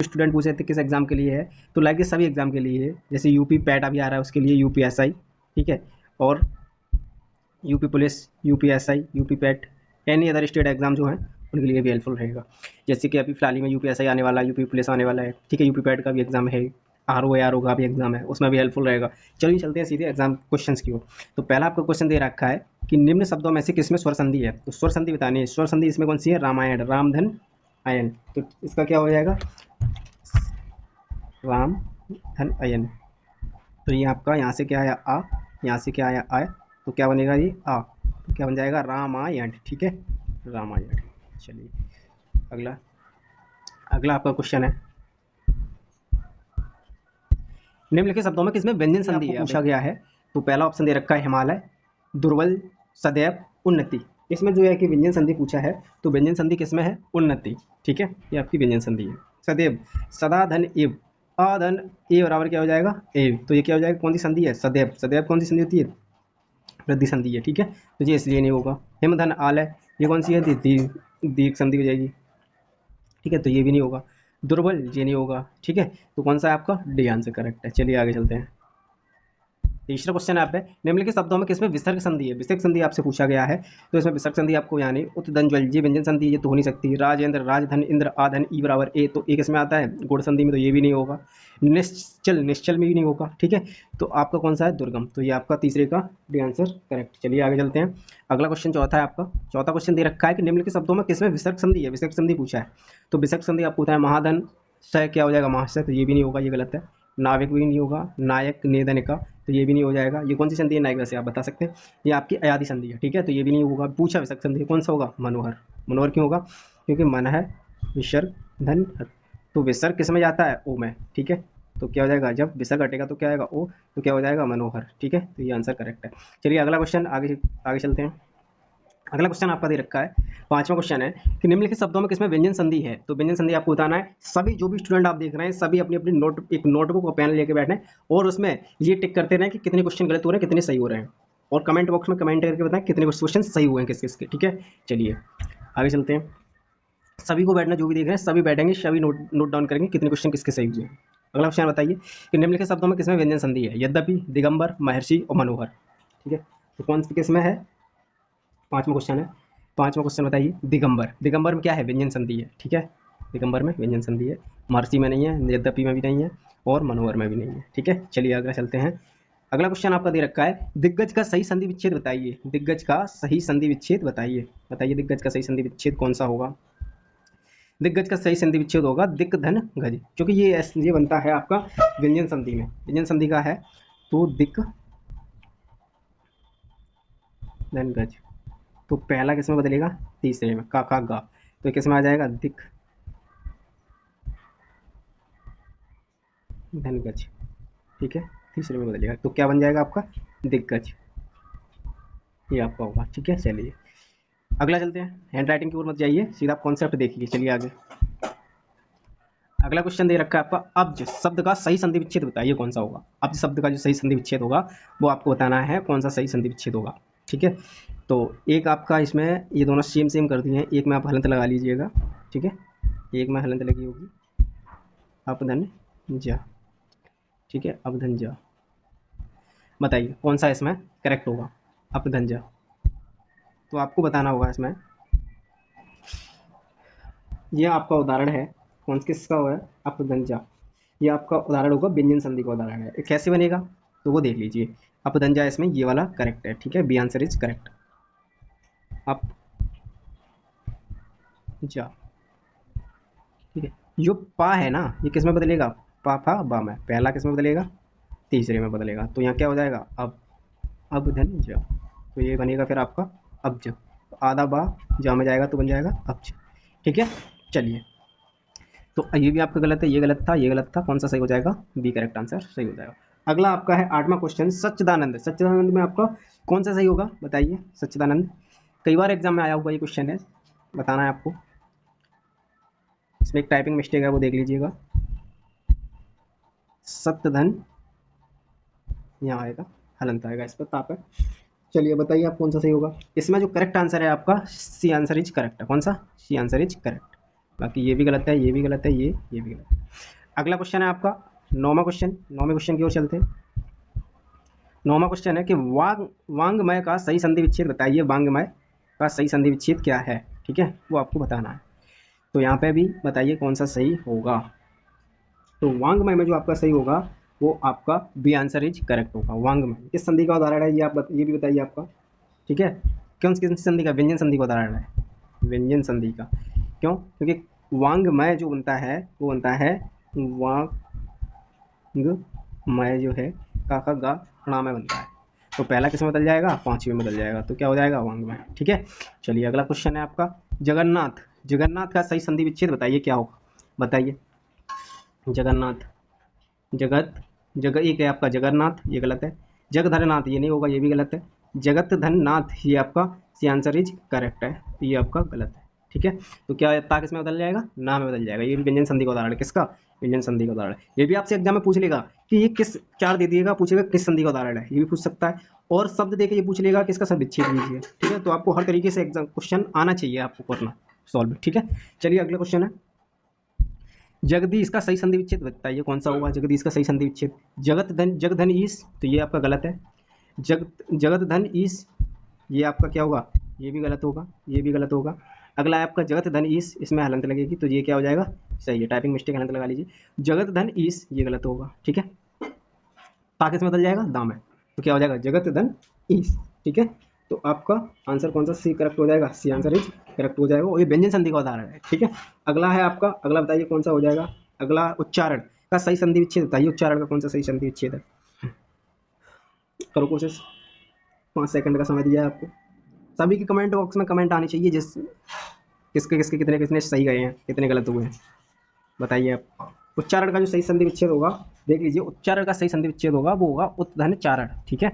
Student पूछ रहे थे किस एग्जाम के लिए है, तो लाइक सभी एग्जाम के लिए है। जैसे यूपी पैट अभी आ रहा है उसके लिए, यूपीएसआई, ठीक है, और UP police, UPSI, UP PAT, any other state exam जो है उनके लिए भी हेल्पफुल रहेगा। जैसे कि अभी फिलहाल ही में यूपीएसआई आने वाला है, यूपी पुलिस आने वाला है, ठीक है, यूपी पैट का भी एग्जाम है, आरओ का भी एग्जाम है, उसमें भी हेल्पफुल रहेगा। चलिए चलते हैं सीधे एग्जाम क्वेश्चन की ओर। तो पहला आपको क्वेश्चन दे रखा है कि निम्न शब्दों में से किसमें स्वर संधि है, तो स्वर संधि बतानी है। स्वर संधि इसमें कौन सी है, रामायण, रामधन अयन, तो इसका क्या हो जाएगा, राम धन अयन। तो ये आपका यहाँ से क्या आया आ, यहाँ से क्या आया आय, तो क्या बनेगा ये आ, तो क्या बन जाएगा रामायण, ठीक है, रामायण। चलिए अगला, अगला आपका क्वेश्चन है निम्नलिखित शब्दों में किसमें व्यंजन संधि है, पूछा गया है। तो पहला ऑप्शन दे रखा है हिमालय, दुर्बल, सदैव, उन्नति। इसमें जो है कि व्यंजन संधि पूछा है, तो व्यंजन संधि किसमें है, उन्नति, ठीक है, ये आपकी व्यंजन संधि है। सदैव, सदा धन एव, अधन ए बराबर क्या हो जाएगा एव, तो ये क्या हो जाएगा, कौन सी संधि है, सदैव। सदैव कौन सी संधि होती है, वृद्धि संधि है, ठीक है, तो ये इसलिए नहीं होगा। हिम धन आलय, ये कौन सी है, दीर्घ संधि हो जाएगी, ठीक है, तो ये भी नहीं होगा। दुर्बल, ये नहीं होगा, ठीक है, तो कौन सा है आपका डी आंसर करेक्ट है। चलिए आगे चलते हैं। तीसरा क्वेश्चन है आप पे, निम्नलिखित शब्दों में किसमें विसर्ग संधि है, विसर्ग संधि आपसे पूछा गया है। तो इसमें विसर्ग संधि आपको यानी उत्दंजल, ये व्यंजन संधि ये तो हो नहीं सकती। राजेंद्र, राजधन, इंद्र, आधन, ई बराबर ए, तो ए किसमें आता है, गुण संधि में, तो ये भी नहीं होगा। निश्चल, निश्चल में भी नहीं होगा, ठीक है, तो आपका कौन सा है, दुर्गम, तो ये आपका तीसरे का डी आंसर करेक्ट। चलिए आगे चलते हैं। अगला क्वेश्चन चौथा है आपका, चौथा क्वेश्चन दे रखा है कि निम्नलिखित शब्दों में किसमें विसर्ग संधि है, विसर्ग संधि पूछा है। तो विसर्ग संधि आपको होता है महाधन से क्या हो जाएगा महाशय, तो ये भी नहीं होगा, ये गलत है। नाविक भी नहीं होगा, नायक निधन का, तो ये भी नहीं हो जाएगा। ये कौन सी संधि है, नायक वैसे आप बता सकते हैं, ये आपकी अयादि संधि है, ठीक है, तो ये भी नहीं होगा। पूछा विसर्ग संधि कौन सा होगा, मनोहर। मनोहर क्यों होगा, क्योंकि मन है, विसर्ग धन हर, तो विसर्ग किस में जाता है, ओ में, ठीक है, तो क्या हो जाएगा, जब विसर्ग हटेगा तो क्या आएगा ओ, तो क्या हो जाएगा मनोहर, ठीक है, तो ये आंसर करेक्ट है। चलिए अगला क्वेश्चन, आगे आगे चलते हैं। अगला क्वेश्चन आपका दे रखा है, पांचवा क्वेश्चन है कि निम्नलिखित शब्दों में किसमें व्यंजन संधि है। तो व्यंजन संधि आपको बताना है। सभी जो भी स्टूडेंट आप देख रहे हैं सभी अपनी अपनी एक नोटबुक और पेन लेके बैठे और उसमें ये टिक करते रहें कि कितने क्वेश्चन गलत हो रहे हैं, कितने सही हो रहे हैं, और कमेंट बॉक्स में कमेंट करके बताएं कितने क्वेश्चन सही हुए हैं किस किसके, ठीक है। चलिए आगे चलते हैं। सभी को बैठना, जो भी देख रहे हैं सभी बैठेंगे, सभी नोट डाउन करेंगे कितने क्वेश्चन किसके सही हुए हैं। अगला क्वेश्चन बताइए कि निम्नलिखित शब्दों में किसमें व्यंजन संधि है। यद्यपि, दिगंबर, महर्षि और मनोहर, ठीक है, तो कौन सी किसमें है, पांचवा क्वेश्चन है। पांचवा क्वेश्चन बताइए, दिगंबर, दिगंबर में क्या है, व्यंजन संधि है, ठीक है, दिगंबर में व्यंजन संधि है। महर्षि में नहीं है, यद्यपि में भी नहीं है, और मनोहर में भी नहीं है, ठीक है। चलिए अगला चलते हैं। अगला क्वेश्चन आपका दे रखा है, दिग्गज का सही संधि विच्छेद बताइए। दिग्गज का सही संधि विच्छेद बताइए, बताइए दिग्गज का सही संधि विच्छेद कौन सा होगा। दिग्गज का सही संधि विच्छेद होगा दिक् धन गज, क्योंकि ये बनता है आपका व्यंजन संधि में, व्यंजन संधि का है, तो दिक् धन गज। तो पहला किस में बदलेगा, तीसरे में, का गा, तो किस में आ जाएगा, दिक धनगज, ठीक है, तीसरे में बदलेगा, तो क्या बन जाएगा आपका दिग्गज, ये आपका होगा, ठीक है। चलिए अगला चलते हैं। हैंड राइटिंग की ओर मत जाइए, सीधा कॉन्सेप्ट देखिए। चलिए आगे, अगला क्वेश्चन दे रखा है आपका, अब्ज शब्द का सही संधि विच्छेद बताइए कौन सा होगा। अब्ज शब्द का जो सही संधि विच्छेद होगा वो आपको बताना है, कौन सा सही संधि विच्छेद होगा, ठीक है। तो एक आपका इसमें ये दोनों सेम सेम कर दिए हैं, एक में आप हलंत लगा लीजिएगा, ठीक है, एक में हलंत लगी होगी, अपधन जा, ठीक है, अपधन जा, बताइए कौन सा इसमें करेक्ट होगा, अपधन जा। तो आपको बताना होगा इसमें, ये आपका उदाहरण है, कौन किसका हुआ है, अपधन जा, ये आपका उदाहरण होगा, व्यंजन संधि का उदाहरण है। कैसे बनेगा तो वो देख लीजिए। अपधन जा इसमें ये वाला करेक्ट है, ठीक है, बी आंसर इज करेक्ट, अप जा, ठीक है। जो पा है ना ये किस में बदलेगा, पा फा बा में, पहला किस में बदलेगा, तीसरे में बदलेगा, तो यहाँ क्या हो जाएगा, अब धन जा, तो ये बनेगा फिर आपका अब्ज, तो आधा बा जा में जाएगा तो बन जाएगा अब्ज, ठीक है। चलिए तो ये भी आपका गलत है, ये गलत था, ये गलत था, कौन सा सही हो जाएगा, बी करेक्ट आंसर सही हो जाएगा। अगला आपका है आठवां क्वेश्चन, सच्चिदानंद, सच्चिदानंद में आपका कौन सा सही होगा बताइए। सच्चिदानंद कई बार एग्जाम में आया हुआ ये क्वेश्चन है, बताना है आपको, इसमें एक टाइपिंग मिस्टेक है वो देख लीजिएगा। सत्यधन यहाँ आएगा, हलंत आएगा इस पर ताप है। चलिए बताइए आप कौन सा सही होगा। इसमें जो करेक्ट आंसर है आपका सी आंसर इज करेक्ट है, कौन सा, सी आंसर इज करेक्ट। बाकी ये भी गलत है, ये भी गलत है, ये भी गलत है। अगला क्वेश्चन है आपका 9वां क्वेश्चन। 9वें क्वेश्चन की ओर चलते हैं। 9वां क्वेश्चन है कि वांग्मय का सही संधि विच्छेद बताइए। वांग्मय का सही संधि विच्छेद क्या है, ठीक है, वो आपको बताना है। तो यहाँ पे भी बताइए कौन सा सही होगा। तो वांग्मय में जो आपका सही होगा वो आपका बी आंसर इज करेक्ट होगा। वांग्मय किस संधि का उदाहरण है, ये भी बताइए आपका, ठीक है। क्यों किस संधि का? व्यंजन संधि का उदाहरण है, व्यंजन संधि का। क्यों? क्योंकि वांग्मय जो बनता है वो बनता है वांग्मय जो है का गा णा में बनता है। तो पहला किस में बदल जाएगा? 5वें में बदल जाएगा, तो क्या हो जाएगा? वांग्मय, ठीक है। चलिए अगला क्वेश्चन है आपका जगन्नाथ। जगन्नाथ का सही संधि विच्छेद बताइए क्या होगा, बताइए। जगन्नाथ, जगत जगत एक है आपका जगन्नाथ, ये गलत है। जगधरनाथ ये नहीं होगा, ये भी गलत है। जगत धननाथ ये आपका सी आंसर इज करेक्ट है, ये आपका गलत है, ठीक है। तो क्या ता किस में बदल जाएगा? ना में बदल जाएगा। ये भी व्यंजन संधि का उदाहरण है। किसका? व्यंजन संधि का उदाहरण है। ये भी आपसे एग्जाम में पूछ लेगा कि ये किस, चार दे दिएगा, पूछेगा किस संधि का उदाहरण है, ये भी पूछ सकता है। और शब्द देके ये पूछ लेगा किसका सब विच्छेद लीजिए, ठीक है। तो आपको हर तरीके से एग्जाम क्वेश्चन आना चाहिए आपको करना सॉल्व, ठीक है। चलिए अगला क्वेश्चन है जगदीश का सही संधि विच्छेद बताइए कौन सा होगा। जगदीश का सही संधि विच्छेद जग धन ईश, तो ये आपका गलत है। जगत धन ईश ये आपका क्या होगा? ये भी गलत होगा, ये भी गलत होगा। अगला है आपका जगत धन ईश, इसमें हलंत लगेगी, तो ये क्या हो जाएगा? सही है, टाइपिंग मिस्टेक, हलंत लगा लीजिए। जगत धन ईश ये गलत होगा, ठीक है। ताकि में बदल जाएगा दाम है, तो क्या हो जाएगा? जगत धन ईश, ठीक है। तो आपका आंसर कौन सा सी करेक्ट हो जाएगा? सी आंसर इज करेक्ट हो जाएगा, और ये व्यंजन संधि का उदाहरण है, ठीक है। अगला है आपका, अगला बताइए कौन सा हो जाएगा। अगला उच्चारण का सही संधि विच्छेद बताइए। उच्चारण का कौन सा सही संधि विच्छेद है? करो कोशिश, 5 सेकंड का समय दिया है आपको। सभी के कमेंट बॉक्स में कमेंट आने चाहिए, जिस किसके किसके कितने कितने सही गए हैं, कितने गलत हुए हैं, बताइए आप। उच्चारण का जो सही संधि विच्छेद होगा, देख लीजिए, उच्चारण का सही संधि विच्छेद होगा वो होगा उत्धन चारण, ठीक है।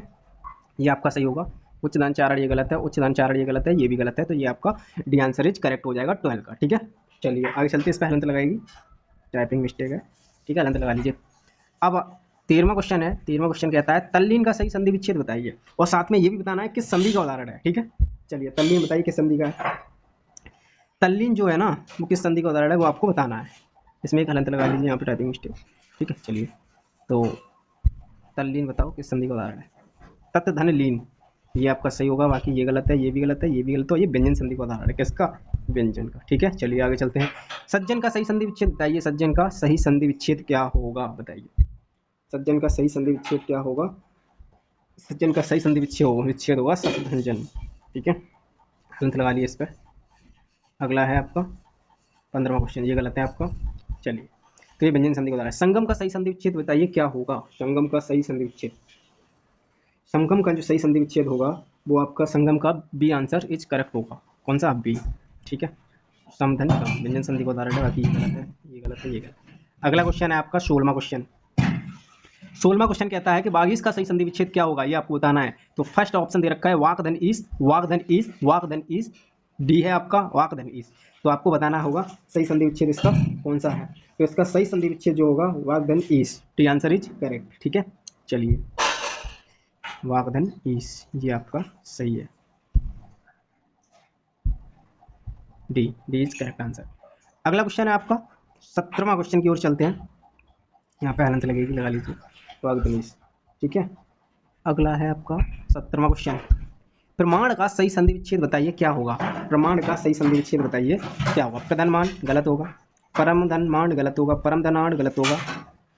ये आपका सही होगा। उच्चधन चारण ये गलत है, उच्चधन चारण ये गलत है, ये भी गलत है, तो ये आपका डी आंसर इज करेक्ट हो जाएगा 12 का, ठीक है। चलिए आगे चलते, इस पर हलंत लगाएगी, टाइपिंग मिस्टेक है, ठीक है, हलंत लगा लीजिए। अब 13वां क्वेश्चन है। 13वां क्वेश्चन कहता है तल्लीन का सही संधि विच्छेद बताइए, और साथ में ये भी बताना है किस संधि का उदाहरण है, ठीक है। चलिए तल्लीन बताइए किस संधि का है। तल्लीन जो है ना वो किस संधि का उदाहरण है वो आपको बताना है। इसमें एक हलंत लगा लीजिए, यहाँ पे टाइपिंग मिस्टेक, ठीक है। चलिए तो तल्लीन बताओ किस संधि का उदाहरण है। तत् धन लीन ये आपका सही होगा, बाकी ये गलत है, ये भी गलत है, ये भी गलत है। ये व्यंजन संधि का उदाहरण है, किसका? व्यंजन का, ठीक है। चलिए आगे चलते हैं। सज्जन का सही संधि विच्छेद बताइए। सज्जन का सही संधि विच्छेद क्या होगा, बताइए। सज्जन का सही संधि विच्छेद क्या होगा? सज्जन का सही संधि विच्छेद होगा सतधंजन, ठीक है। हलंत लगा लिए इस पर। अगला है आपका 15वां क्वेश्चन, ये गलत है आपका। चलिए तो ये व्यंजन संधि का उदाहरण है। संगम का सही संधि विच्छेद बताइए क्या होगा। संगम का सही संधि विच्छेद, संगम का जो सही संधि विच्छेद होगा वो आपका संगम का बी आंसर इज करेक्ट होगा। कौन सा? बी, ठीक है। समधन का व्यंजन संधि का उदाहरण है, बाकी ये गलत है, ये गलत है, ये गलत है। अगला क्वेश्चन है आपका 16वां क्वेश्चन। 16वां क्वेश्चन कहता है कि बागीस का सही संधि विच्छेद क्या होगा, ये आपको बताना है। तो फर्स्ट ऑप्शन दे रखा है वाक धन ईस्ट, वाक धन ईस्ट, वाक धन ईस्ट, डी है आपका वाक धन ईस्ट। तो आपको बताना होगा सही संधि विच्छेद इसका कौन सा है। तो इसका सही संधि विच्छेद जो होगा वाक धन east, T answer is correct, ठीक है। चलिए वागधन ईस ये आपका सही है, डी इज करेक्ट आंसर। अगला क्वेश्चन है आपका 17वां क्वेश्चन की ओर चलते हैं। यहाँ पे हलंत लगेगी, लगा लीजिए, वागधन ईस, ठीक है। अगला है आपका 17वां क्वेश्चन। प्रमाण का सही संधि विच्छेद बताइए क्या होगा। प्रमाण का सही संधि विच्छेद बताइए क्या होगा। प्रधनमान गलत होगा, परम धनमान गलत होगा, परम धनान गलत होगा।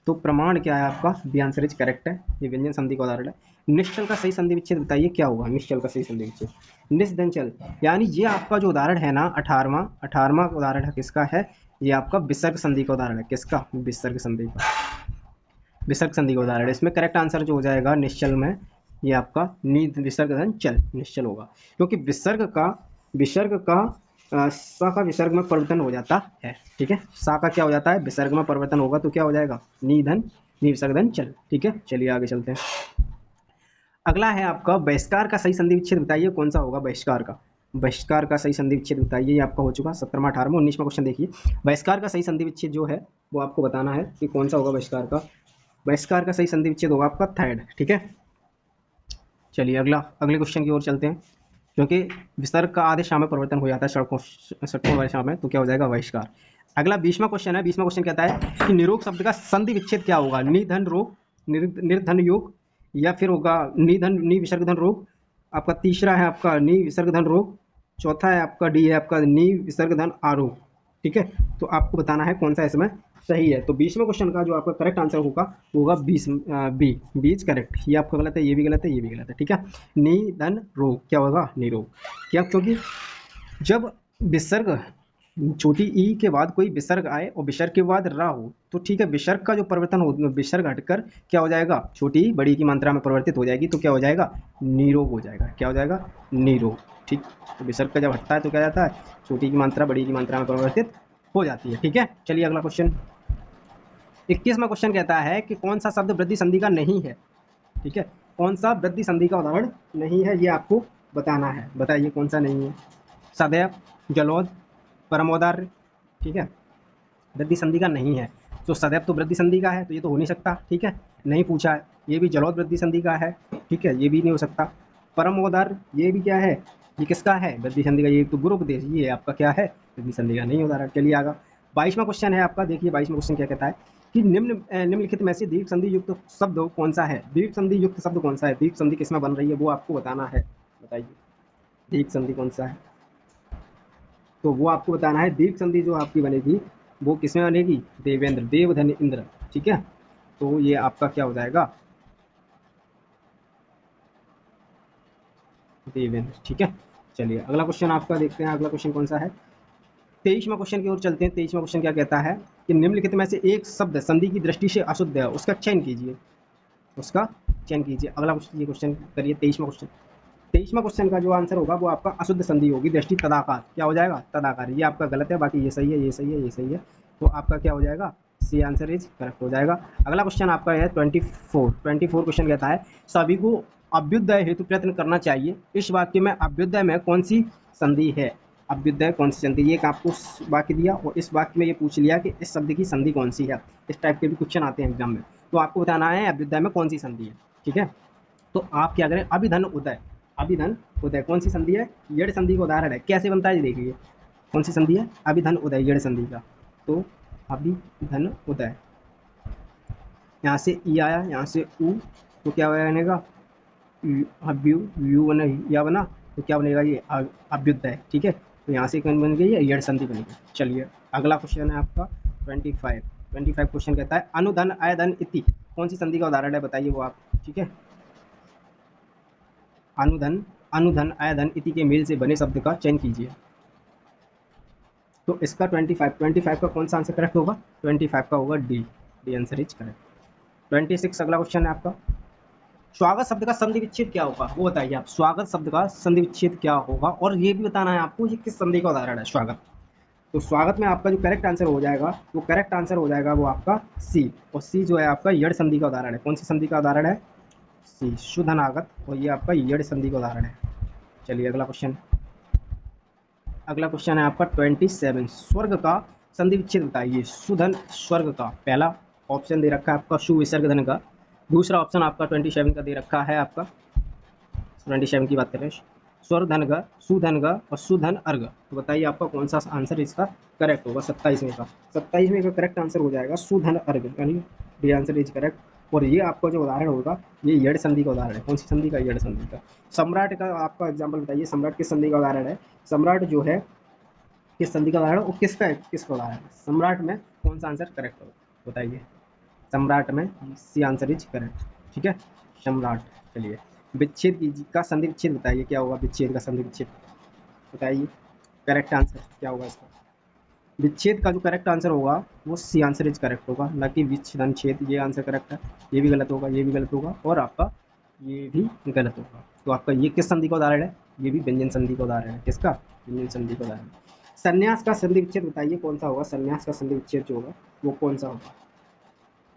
तो प्रमाण क्या है आपका? बी आंसर इज करेक्ट है, ये व्यंजन संधि का उदाहरण है। निश्चल का सही संधि विच्छेद बताइए क्या होगा। निश्चल का सही संधि विच्छेद, निस्दंचल, यानी ये आपका जो उदाहरण है ना 18वां उदाहरण है, किसका है? ये आपका विसर्ग संधि का उदाहरण है। किसका? विसर्ग संधि का, विसर्ग संधि का उदाहरण है। इसमें करेक्ट आंसर जो हो जाएगा निश्चल में, ये आपका नीद विसर्ग धन चल निश्चल होगा, क्योंकि विसर्ग का सा का विसर्ग में परिवर्तन हो जाता है, ठीक है। सा का क्या हो जाता है? विसर्ग में परिवर्तन होगा, तो क्या हो जाएगा? निधन नी विसर्ग धन चल, ठीक है। चलिए आगे चलते हैं। अगला है आपका बहिष्कार का सही संधि विच्छेद बताइए कौन सा होगा। बहिष्कार का, बहिष्कार का सही संधि विच्छेद बताइए, ये आपका हो चुका 17वां 18वां 19वां क्वेश्चन देखिए। बहिष्कार का सही संधि विच्छेद जो है वो आपको बताना है कि कौन सा होगा बहिष्कार का। बहिष्कार का सही संधि विच्छेद होगा आपका थर्ड, ठीक है। चलिए अगले क्वेश्चन की ओर चलते हैं। क्योंकि विसर्ग का आधे शाम में परिवर्तन हो जाता है सड़कों वाले शाम में, तो क्या हो जाएगा? बहिष्कार। अगला 20वां क्वेश्चन है। 20वां क्वेश्चन कहता है कि निरोग शब्द का संधि विच्छेद क्या होगा? निधन रोग, निर्धन योग, या फिर होगा निधन नि विसर्ग धन रोग। आपका तीसरा है आपका नि विसर्ग धन रोग। चौथा है आपका डी है आपका नि विसर्ग धन आरोग। ठीक है, तो आपको बताना है कौन सा इसमें सही है। तो 20वें क्वेश्चन का जो आपका करेक्ट आंसर होगा वो होगा 20 बी, बीज करेक्ट। ये आपका गलत है, ये भी गलत है, ये भी गलत है। ठीक है, निधन रोग क्या होगा? निरोग। क्या? क्योंकि जब विसर्ग छोटी ई के बाद कोई विसर्ग आए और विसर्ग के बाद रा हो तो ठीक है, विसर्ग का जो परिवर्तन हो, विसर्ग हटकर क्या हो जाएगा? छोटी ई बड़ी की मात्रा में परिवर्तित हो जाएगी, तो क्या हो जाएगा? निरोग हो जाएगा। क्या हो जाएगा? निरोग। ठीक, तो विसर्ग का जब हटता है तो क्या जाता है? छोटी की मात्रा बड़ी की मात्रा में परिवर्तित हो जाती है। ठीक है, चलिए अगला क्वेश्चन। 21वां क्वेश्चन कहता है कि कौन सा शब्द वृद्धि संधि का नहीं है? ठीक है, कौन सा वृद्धि संधि का उदाहरण नहीं है, ये आपको बताना है। बताइए कौन सा नहीं है? सदैव, जलोद, परमोदार्य। ठीक है, वृद्धि संधि का नहीं है। तो सदैव तो वृद्धि संधि का है, तो ये तो हो नहीं सकता। ठीक है, नहीं पूछा है। ये भी जलोद वृद्धि संधि का है। ठीक है, ये भी नहीं हो सकता। परमोदार्य ये भी क्या है? ये किसका है? वृद्धि संधि का। ये तो गुरुपदेश, ये आपका क्या है? वृद्धि संधि का नहीं उदाहरण। चलिए आगे 22वां क्वेश्चन है आपका। देखिए 22वां क्वेश्चन क्या कहता है कि निम्नलिखित में से दीर्घ संधि युक्त शब्द कौन सा है? दीर्घ संधि युक्त शब्द कौन सा है? दीर्घ संधि किसमें बन रही है वो आपको बताना है। बताइए दीर्घ संधि कौन सा है, तो वो आपको बताना है। दीर्घ संधि जो आपकी बनेगी वो किसमें बनेगी? देवेंद्र, देव धन इंद्र। ठीक है, तो ये आपका क्या हो जाएगा? देवेंद्र। ठीक है, चलिए अगला क्वेश्चन आपका देखते हैं। अगला क्वेश्चन कौन सा है? 23वां क्वेश्चन की ओर चलते हैं। 23वां क्वेश्चन क्या कहता है कि निम्नलिखित में से एक शब्द संधि की दृष्टि से अशुद्ध है, उसका चयन कीजिए। उसका चयन कीजिए। अगला क्वेश्चन, ये क्वेश्चन करिए 23वां क्वेश्चन। 23वां क्वेश्चन का जो आंसर होगा वो आपका अशुद्ध संधि होगी, दृष्टि तदाकार। क्या हो जाएगा? तदाकार। ये आपका गलत है, बाकी ये सही है, ये सही है, ये सही है। तो आपका क्या हो जाएगा? सी आंसर इज करेक्ट हो जाएगा। अगला क्वेश्चन आपका है 24 क्वेश्चन कहता है सभी को अभ्युदय हेतु प्रयत्न करना चाहिए। इस वाक्य में अभ्युदय में कौन सी संधि है? अभ्युदय कौन सी संधि? ये एक आपको वाक्य दिया और इस वाक्य में ये पूछ लिया कि इस शब्द की संधि कौन सी है। इस टाइप के भी क्वेश्चन आते हैं एग्जाम में, तो आपको बताना है अभ्युदय में कौन सी संधि है। ठीक है, तो आप क्या करें? अभिधन उदय। अभिधन उदय कौन सी संधि है? यड़ संधि का उदाहरण है। कैसे बनता है ये देखिए। कौन सी संधि है? अभिधन उदय, यड़ संधि का। तो अभिधन उदय, यहाँ से ई आया, यहाँ से उ, तो क्या बनेगा? अभ्यु, यू बना, या बना, तो क्या बनेगा? ये अभ्युदय। ठीक है, तो यहाँ से कौन बन गई? है यड़ संधि बन गई। चलिए अगला क्वेश्चन है आपका 25 क्वेश्चन कहता है अनुधन अयधन इति कौन सी संधि का उदाहरण है? बताइए वो आप। ठीक है, अनुधन, अनुधन अयधन इति के मेल से बने शब्द का चयन कीजिए। तो इसका 25 का कौन सा आंसर करेक्ट होगा? 25 का होगा D, D answer is correct. 26 अगला क्वेश्चन है आपका। स्वागत शब्द का संधि विच्छेद क्या होगा वो बताइए आप। स्वागत शब्द का संधि विच्छेद क्या होगा, और ये भी बताना है आपको ये किस संधि का उदाहरण है स्वागत। तो स्वागत में आपका जो करेक्ट आंसर हो जाएगा वो करेक्ट आंसर हो जाएगा वो आपका सी, और सी जो है आपका यड़ संधि का उदाहरण है। कौन सी संधि का उदाहरण है? सी, शुद्धनागत, और ये आपका यड़ संधि का उदाहरण है। चलिए अगला क्वेश्चन। अगला क्वेश्चन है आपका 27 स्वर्ग का संधि विच्छेद बताइए। सुधन स्वर्ग का पहला ऑप्शन दे रखा है आपका सुविसर्ग धन का। दूसरा ऑप्शन आपका 27 का दे रखा है आपका 27 की बात करें स्वर्धन का, सुधन का और सुधन अर्घ। तो बताइए आपका कौन सा आंसर इसका करेक्ट होगा? 27वें का। 27वें का करेक्ट आंसर हो जाएगा सुधन अर्घ, यानी डी आंसर इज करेक्ट। और ये आपका जो उदाहरण होगा ये यड़ संधि का उदाहरण है। कौन सी संधि का? यड़ संधि का। सम्राट का आपका एग्जाम्पल बताइए। सम्राट किस संधि का उदाहरण है? सम्राट जो है किस संधि का उदाहरण, और किसका उदाहरण है? सम्राट में कौन सा आंसर करेक्ट होगा बताइए? सम्राट में सी आंसर इज करेक्ट। ठीक है, सम्राट। चलिए विच्छेद का संधि विच्छेद बताइए क्या होगा? विच्छेद का संधि विच्छेद बताइए, करेक्ट आंसर क्या होगा इसका? विच्छेद का जो करेक्ट आंसर होगा वो सी आंसर इज करेक्ट होगा, न कि विच्छेदन छेद। ये आंसर करेक्ट है, ये भी गलत होगा, ये भी गलत होगा, और आपका ये भी गलत होगा। तो आपका ये किस संधि का उदाहरण है? ये भी व्यंजन संधि का उदाहरण है। किसका? व्यंजन संधि का उदाहरण। संन्यास का संधि विच्छेद बताइए कौन सा होगा? संन्यास का संधि विच्छेद जो होगा वो कौन सा होगा?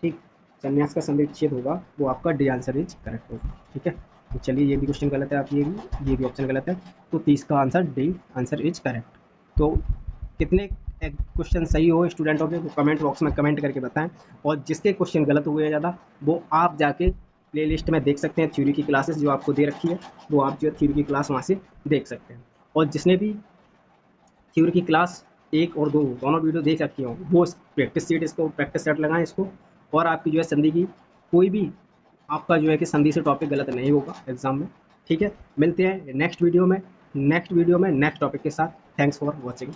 ठीक, संन्यास का संधि विच्छेद होगा वो आपका डी आंसर इज करेक्ट होगा। ठीक है, तो चलिए ये भी क्वेश्चन गलत है, आप ये भी ऑप्शन गलत है। तो 30 का answer D answer is correct. तो कितने क्वेश्चन सही हो स्टूडेंटों के वो कमेंट बॉक्स में कमेंट करके बताएं, और जिसके क्वेश्चन गलत हुए ज़्यादा वो आप जाके प्लेलिस्ट में देख सकते हैं। थ्योरी की क्लासेस जो आपको दे रखी है वो आप जो है थ्योरी की क्लास वहाँ से देख सकते हैं। और जिसने भी थ्योरी की क्लास एक और दो दोनों वीडियो देख रखी हो वो प्रैक्टिस सीट, इसको प्रैक्टिस सेट लगाएं इसको, और आपकी जो है संधि की कोई भी आपका जो है कि संधि से टॉपिक गलत नहीं होगा एग्जाम में। ठीक है, मिलते हैं नेक्स्ट वीडियो में नेक्स्ट टॉपिक के साथ। Thanks for watching.